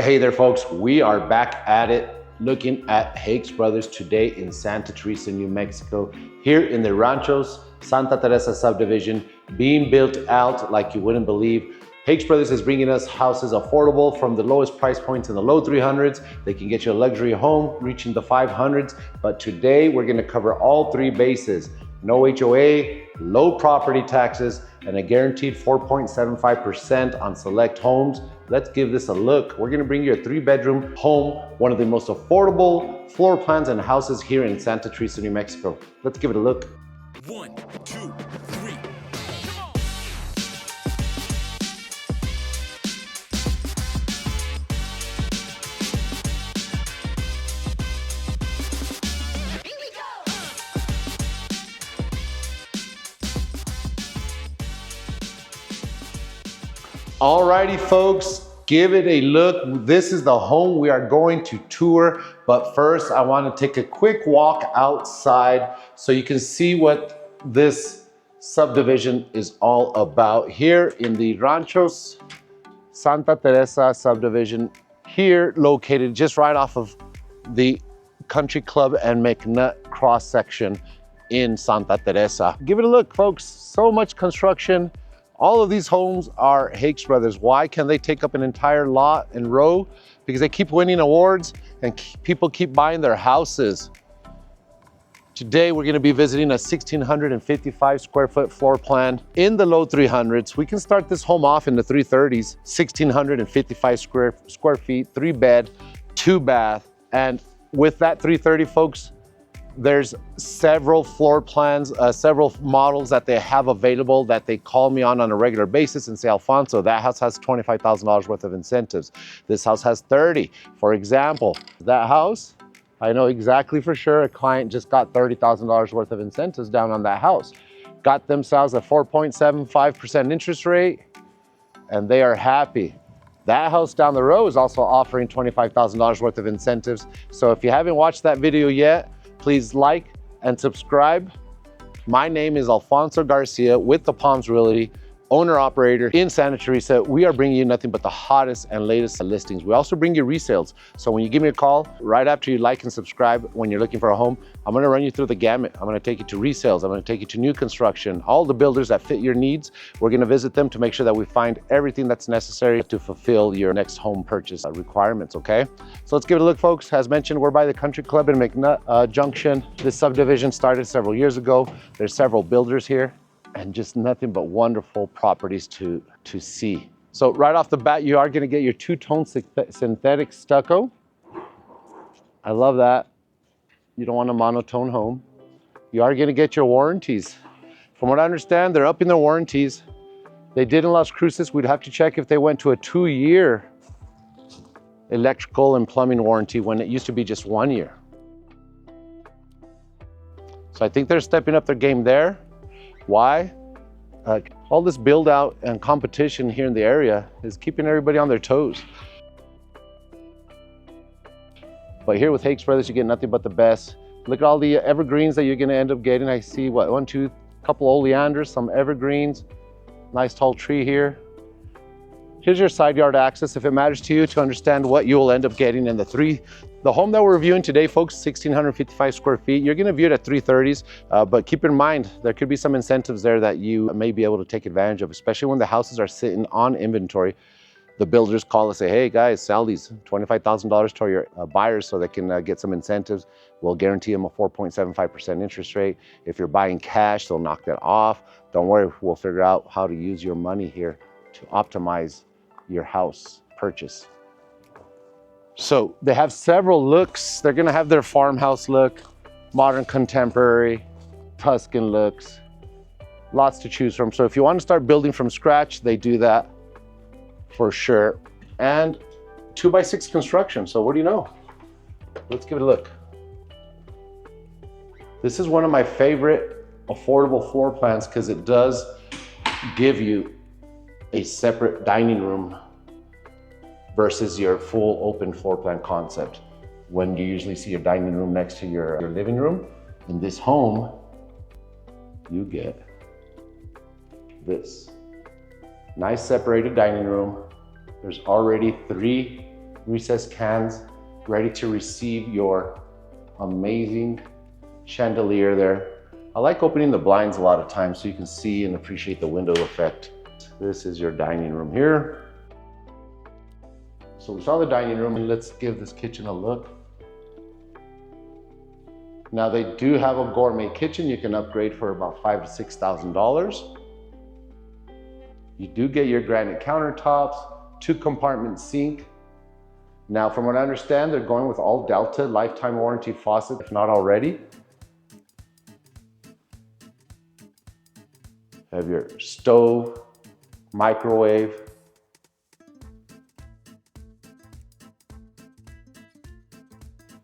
Hey there, folks. We are back at it, looking at Hakes Brothers today in Santa Teresa, New Mexico, here in the Rancho Santa Teresa subdivision, being built out like you wouldn't believe. Hakes Brothers is bringing us houses affordable from the lowest price points in the low 300s. They can get you a luxury home reaching the 500s. But today we're going to cover all three bases: no HOA, low property taxes, and a guaranteed 4.75% on select homes. Let's give this a look. We're gonna bring you a 3-bedroom home, one of the most affordable floor plans and houses here in Santa Teresa, New Mexico. Let's give it a look. 1, 2, 3. Alrighty, folks, give it a look. This is the home we are going to tour, but first I want to take a quick walk outside so you can see what this subdivision is all about. Here in the Rancho Santa Teresa subdivision, here located just right off of the Country Club and McNutt cross section in Santa Teresa. Give it a look, folks. So much construction. All of these homes are Hakes Brothers. Why can they take up an entire lot and row? Because they keep winning awards and people keep buying their houses. Today, we're gonna be visiting a 1,655 square foot floor plan in the low 300s. We can start this home off in the 330s, 1,655 square feet, 3-bed, 2-bath. And with that 330, folks, there's several floor plans, several models that they have available that they call me on a regular basis and say, Alfonso, that house has $25,000 worth of incentives. This house has 30. For example, that house, I know exactly for sure a client just got $30,000 worth of incentives down on that house. Got themselves a 4.75% interest rate, and they are happy. That house down the road is also offering $25,000 worth of incentives. So if you haven't watched that video yet, please like and subscribe. My name is Alfonso Garcia with the Palms Realty, owner-operator in Santa Teresa. We are bringing you nothing but the hottest and latest listings. We also bring you resales. So when you give me a call, right after you like and subscribe, when you're looking for a home, I'm gonna run you through the gamut. I'm gonna take you to resales. I'm gonna take you to new construction, all the builders that fit your needs. We're gonna visit them to make sure that we find everything that's necessary to fulfill your next home purchase requirements, okay? So let's give it a look, folks. As mentioned, we're by the Country Club in McNutt Junction. This subdivision started several years ago. There's several builders here, and just nothing but wonderful properties to see. So right off the bat, you are gonna get your 2-tone synthetic stucco. I love that. You don't want a monotone home. You are gonna get your warranties. From what I understand, they're upping their warranties. They did in Las Cruces. We'd have to check if they went to a 2-year electrical and plumbing warranty when it used to be just 1 year. So I think they're stepping up their game there. Why? All this build out and competition here in the area is keeping everybody on their toes. But here with Hakes Brothers, you get nothing but the best. Look at all the evergreens that you're gonna end up getting. I see what, 1, 2, couple oleanders, some evergreens, nice tall tree here. Here's your side yard access if it matters to you to understand what you will end up getting in the home that we're reviewing today, folks, 1,655 square feet. You're gonna view it at 330s, but keep in mind, there could be some incentives there that you may be able to take advantage of, especially when the houses are sitting on inventory. The builders call and say, hey guys, sell these, $25,000 to your buyers so they can get some incentives. We'll guarantee them a 4.75% interest rate. If you're buying cash, they'll knock that off. Don't worry, we'll figure out how to use your money here to optimize your house purchase. So they have several looks. They're gonna have their farmhouse look, modern contemporary, Tuscan looks, lots to choose from. So if you want to start building from scratch, they do that for sure. And 2x6 construction. So what do you know? Let's give it a look. This is one of my favorite affordable floor plans because it does give you a separate dining room versus your full open floor plan concept. When you usually see your dining room next to your living room, in this home, you get this. Nice separated dining room. There's already 3 recessed cans, ready to receive your amazing chandelier there. I like opening the blinds a lot of times so you can see and appreciate the window effect. This is your dining room here. So we saw the dining room, and let's give this kitchen a look. Now they do have a gourmet kitchen you can upgrade for about $5,000 to $6,000. You do get your granite countertops, 2-compartment sink. Now from what I understand, they're going with all Delta lifetime warranty faucet, if not already. Have your stove, microwave.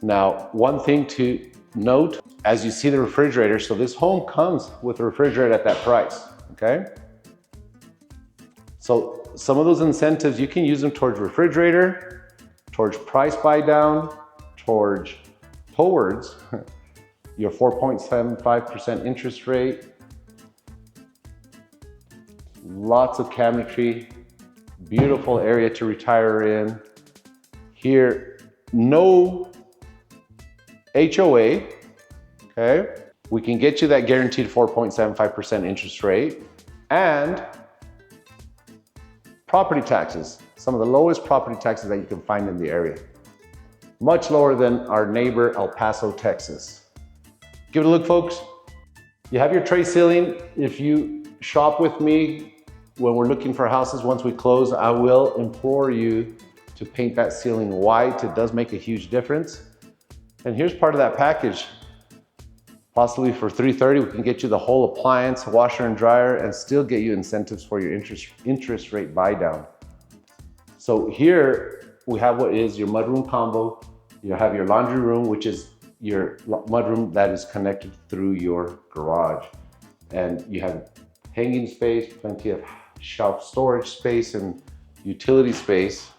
Now, one thing to note, as you see the refrigerator, so this home comes with a refrigerator at that price, okay? So some of those incentives, you can use them towards refrigerator, towards price buy down, towards your 4.75% interest rate. Lots of cabinetry, beautiful area to retire in. Here, no HOA, okay? We can get you that guaranteed 4.75% interest rate and property taxes, some of the lowest property taxes that you can find in the area. Much lower than our neighbor, El Paso, Texas. Give it a look, folks. You have your tray ceiling. If you shop with me when we're looking for houses, once we close, I will implore you to paint that ceiling white. It does make a huge difference. And here's part of that package. Possibly for $330, we can get you the whole appliance, washer and dryer, and still get you incentives for your interest rate buy down. So here we have what is your mudroom combo. You have your laundry room, which is your mudroom that is connected through your garage. And you have hanging space, plenty of shelf storage space and utility space,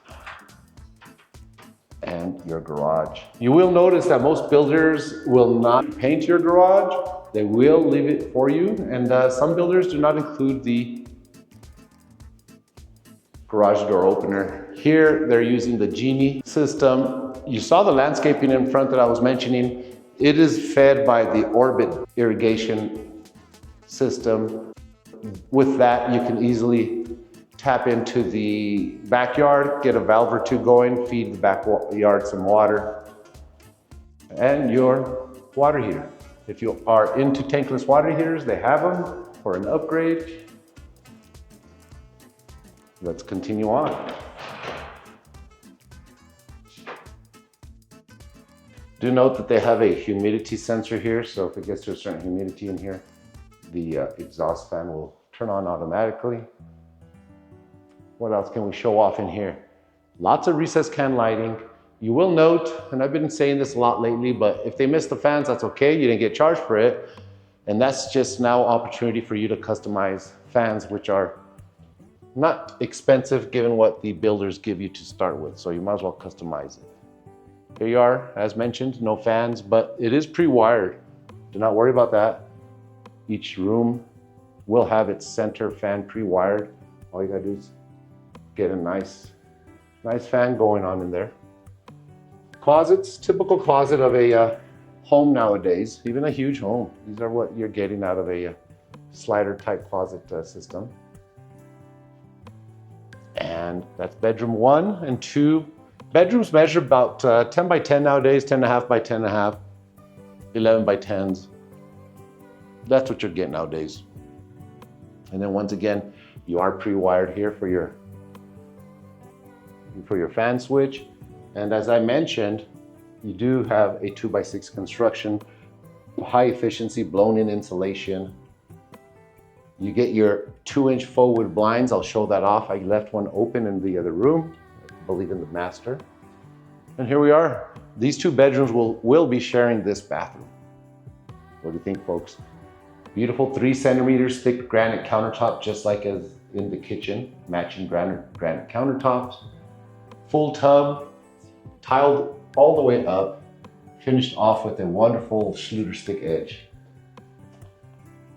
and your garage. You will notice that most builders will not paint your garage. They will leave it for you. And some builders do not include the garage door opener. Here, they're using the Genie system. You saw the landscaping in front that I was mentioning. It is fed by the Orbit irrigation system. With that, you can easily tap into the backyard, get a valve or two going, feed the backyard some water, and your water heater. If you are into tankless water heaters, they have them for an upgrade. Let's continue on. Do note that they have a humidity sensor here, so if it gets to a certain humidity in here, the exhaust fan will turn on automatically. What else can we show off in here? Lots of recessed can lighting. You will note, and I've been saying this a lot lately, but if they miss the fans, that's okay. You didn't get charged for it. And that's just now opportunity for you to customize fans, which are not expensive given what the builders give you to start with. So you might as well customize it. Here you are, as mentioned, no fans, but it is pre-wired. Do not worry about that. Each room will have its center fan pre-wired. All you gotta do is get a nice fan going on in there. Closets, typical closet of a home nowadays, even a huge home. These are what you're getting out of a slider type closet system. And that's bedroom 1 and 2. Bedrooms measure about 10 by 10 nowadays, 10.5 by 10.5, 11 by 10s. That's what you're getting nowadays. And then once again, you are pre-wired here for your fan switch. And as I mentioned, you do have a 2x6 construction, high efficiency blown-in insulation. You get your 2-inch faux wood blinds. I'll show that off. I left one open in the other room, I believe in the master. And here we are. These 2 bedrooms will be sharing this bathroom. What do you think, folks? Beautiful 3 centimeters thick granite countertop, just like as in the kitchen, matching granite countertops. Full tub, tiled all the way up, finished off with a wonderful Schluter stick edge.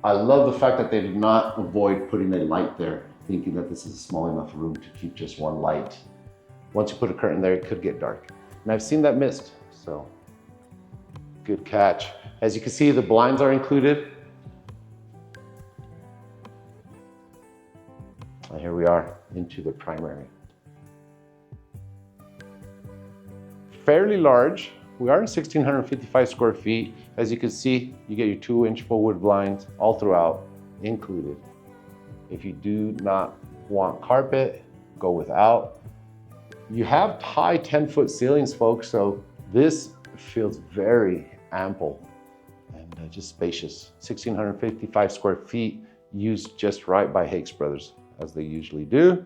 I love the fact that they did not avoid putting a light there, thinking that this is a small enough room to keep just one light. Once you put a curtain there, it could get dark. And I've seen that mist, so good catch. As you can see, the blinds are included. And here we are into the primary. Fairly large. We are in 1,655 square feet. As you can see, you get your 2-inch full wood blinds all throughout, included. If you do not want carpet, go without. You have high 10-foot ceilings, folks, so this feels very ample and just spacious. 1,655 square feet, used just right by Hakes Brothers, as they usually do.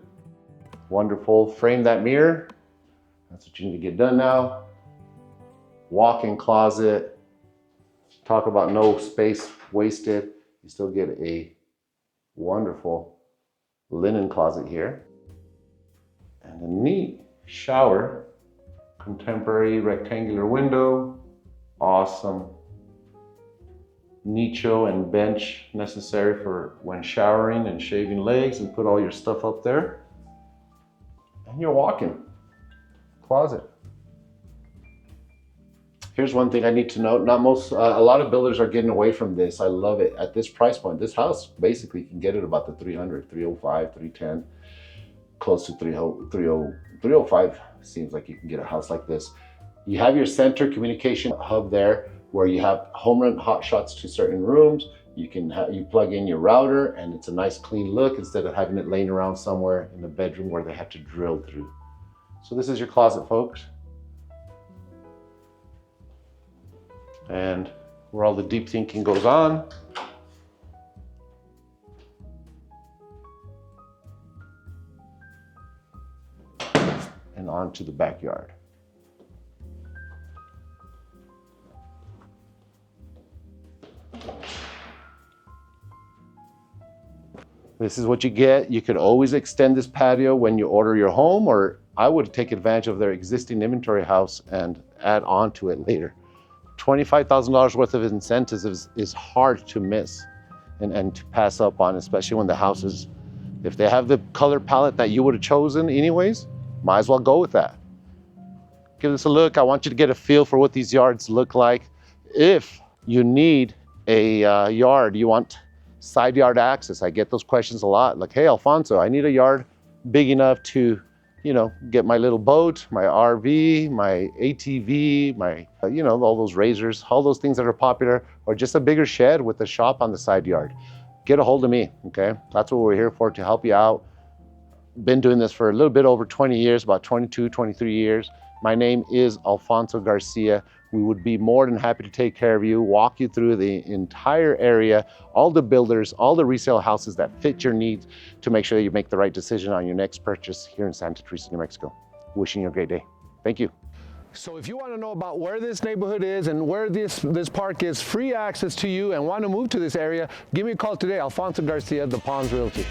Wonderful. Frame that mirror. That's what you need to get done now. Walk-in closet. Talk about no space wasted. You still get a wonderful linen closet here. And a neat shower. Contemporary rectangular window. Awesome nicho and bench necessary for when showering and shaving legs, and put all your stuff up there. And you're walking closet. Here's one thing I need to note. Not most, a lot of builders are getting away from this. I love it. At this price point, this house basically can get it about the 300, 305, 310, close to 305. Seems like you can get a house like this. You have your center communication hub there, where you have home run hot shots to certain rooms. You plug in your router, and it's a nice clean look instead of having it laying around somewhere in the bedroom where they have to drill through. So this is your closet, folks. And where all the deep thinking goes on. And on to the backyard. This is what you get. You could always extend this patio when you order your home, or I would take advantage of their existing inventory house and add on to it later. $25,000 worth of incentives is hard to miss and to pass up on, especially when the house is, if they have the color palette that you would have chosen anyways, might as well go with that. Give this a look. I want you to get a feel for what these yards look like. If you need a yard, you want side yard access. I get those questions a lot. Like, hey, Alfonso, I need a yard big enough to, get my little boat, my RV, my ATV, my, all those razors, all those things that are popular, or just a bigger shed with a shop on the side yard. Get a hold of me, okay? That's what we're here for, to help you out. Been doing this for a little bit over 20 years, about 22, 23 years. My name is Alfonso Garcia. We would be more than happy to take care of you, walk you through the entire area, all the builders, all the resale houses that fit your needs, to make sure that you make the right decision on your next purchase here in Santa Teresa, New Mexico. Wishing you a great day. Thank you. So if you want to know about where this neighborhood is and where this park is, free access to you, and want to move to this area, give me a call today. Alfonso Garcia, The Palms Realty.